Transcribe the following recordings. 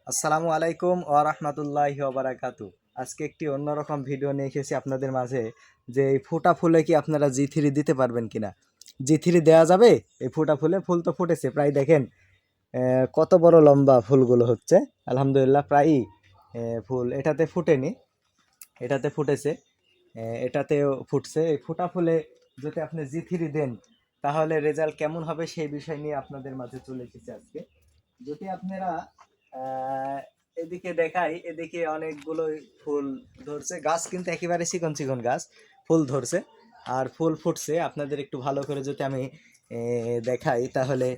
আসসালামু আলাইকুম ওয়া রাহমাতুল্লাহি ওয়া বারাকাতু। আজকে একটি অন্যরকম ভিডিও নিয়ে এসেছি আপনাদের মাঝে যে এই ফোটা ফুলে কি আপনারা জি3 দিতে পারবেন কিনা। জি3 দেওয়া যাবে এই ফোটা ফুলে? ফুল তো ফুটেছে প্রায়, দেখেন কত বড় লম্বা ফুলগুলো হচ্ছে। আলহামদুলিল্লাহ প্রায়ই ফুল এটাতে ফুটেনি, এটাতে ফুটেছে, এটাতেও ফুটছে। এই ফোটা ফুলে যদি আপনি জি3 দেন তাহলে রেজাল্ট কেমন হবে সেই বিষয় নিয়ে আপনাদের মাঝে চলে এসেছি আজকে। যদি আপনারা আহ, এদিকে দেখাই, এদিকে অনেকগুলো ফুল ধরছে, গাছ কিন্তু একেবারে চিকন চিকন গাছ, ফুল ধরছে আর ফুল ফুটছে। আপনাদের একটু ভালো করে যদি আমি দেখাই তাহলে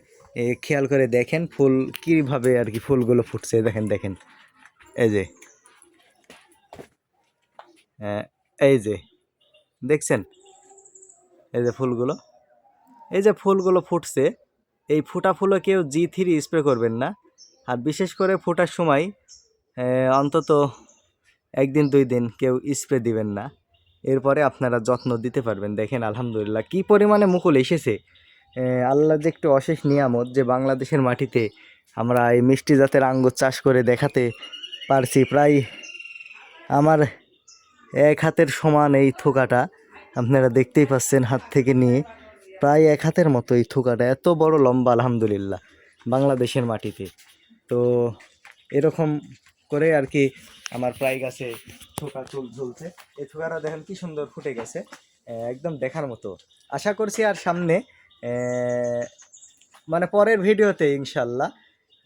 খেয়াল করে দেখেন ফুল কিভাবে আর কি ফুলগুলো ফুটছে। দেখেন দেখেন, এই যে আহ, এই যে দেখছেন, এই যে ফুলগুলো, এই যে ফুলগুলো ফুটছে। এই ফুটা ফুলও কেউ জি3 স্প্রে করবেন না। আর বিশেষ করে ফোটার সময় অন্তত একদিন দুই দিন কেউ স্প্রে দিবেন না, এরপরে আপনারা যত্ন দিতে পারবেন। দেখেন আলহামদুলিল্লাহ কি পরিমাণে মুকুল এসেছে। আল্লাহ যে একটু অশেষ নিয়ামত যে বাংলাদেশের মাটিতে আমরা এই মিষ্টি জাতের আঙ্গুর চাষ করে দেখাতে পারছি। প্রায় আমার এক হাতের সমান এই থোকাটা, আপনারা দেখতেই পাচ্ছেন, হাত থেকে নিয়ে প্রায় এক হাতের মতো এই থোকাটা, এত বড় লম্বা আলহামদুলিল্লাহ বাংলাদেশের মাটিতে। তো এরকম করে আর কি আমার প্রায় গাছে থোকা চুল ঝুলছে। এই থোকাটা দেখেন কি সুন্দর ফুটে গেছে, একদম দেখার মতো। আশা করছি আর সামনে মানে পরের ভিডিওতে ইনশাল্লাহ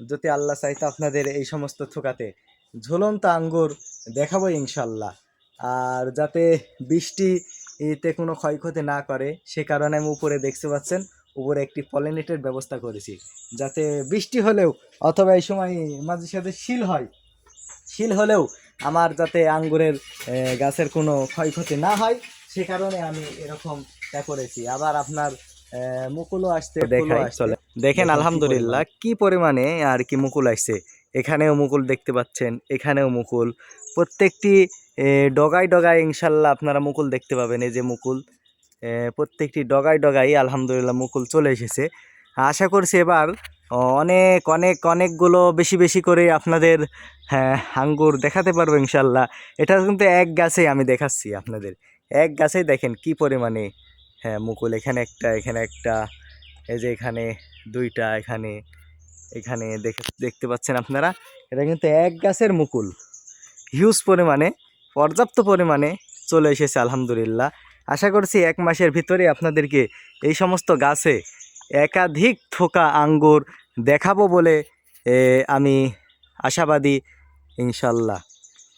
যদি আল্লাহ চাইতো আপনাদের এই সমস্ত থোকাতে ঝুলন্ত আঙ্গুর দেখাবো ইনশাল্লাহ। আর যাতে বৃষ্টি এতে কোনো ক্ষয়ক্ষতি না করে সে কারণে আমি উপরে দেখতে পাচ্ছেন উপরে একটি পলিনেটের ব্যবস্থা করেছি, যাতে বৃষ্টি হলেও অথবা এই সময় মাঝে সাথে শিল হয়, শিল হলেও আমার যাতে আঙ্গুরের গাছের কোনো ক্ষয়ক্ষতি না হয় সে কারণে আমি এরকম করেছি। আবার আপনার মুকুলও আসতে দেখাই, চলে দেখেন আলহামদুলিল্লাহ কি পরিমাণে আর কি মুকুল আসছে। এখানেও মুকুল দেখতে পাচ্ছেন, এখানেও মুকুল, প্রত্যেকটি ডগায় ডগায় ইনশাল্লাহ আপনারা মুকুল দেখতে পাবেন। এই যে মুকুল, প্রত্যেকটি ডগায় ডগায় আলহামদুলিল্লাহ মুকুল চলে এসেছে। আশা করছি এবার অনেক অনেক অনেকগুলো বেশি বেশি করে আপনাদের আঙ্গুর দেখাতে পারবো ইনশাল্লাহ। এটা কিন্তু এক গাছে আমি দেখাচ্ছি আপনাদের, এক গাছেই দেখেন কি পরিমাণে মুকুল। এখানে একটা, এখানে একটা, এই যে এখানে দুইটা, এখানে এখানে দেখতে পাচ্ছেন আপনারা। এটা কিন্তু এক গাছের মুকুল, হিউজ পরিমাণে, পর্যাপ্ত পরিমাণে চলে এসেছে আলহামদুলিল্লাহ। আশা করছি এক মাসের ভিতরে আপনাদেরকে এই সমস্ত গাছে একাধিক থোকা আঙ্গুর দেখাবো বলে আমি আশাবাদী ইনশাল্লাহ।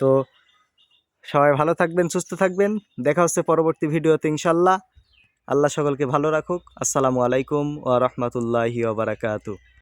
তো সবাই ভালো থাকবেন, সুস্থ থাকবেন, দেখা হচ্ছে পরবর্তী ভিডিওতে ইনশাল্লাহ। আল্লাহ সকলকে ভালো রাখুক। আসসালামু আলাইকুম ওয়া রাহমাতুল্লাহি ওয়া বারাকাতুহু।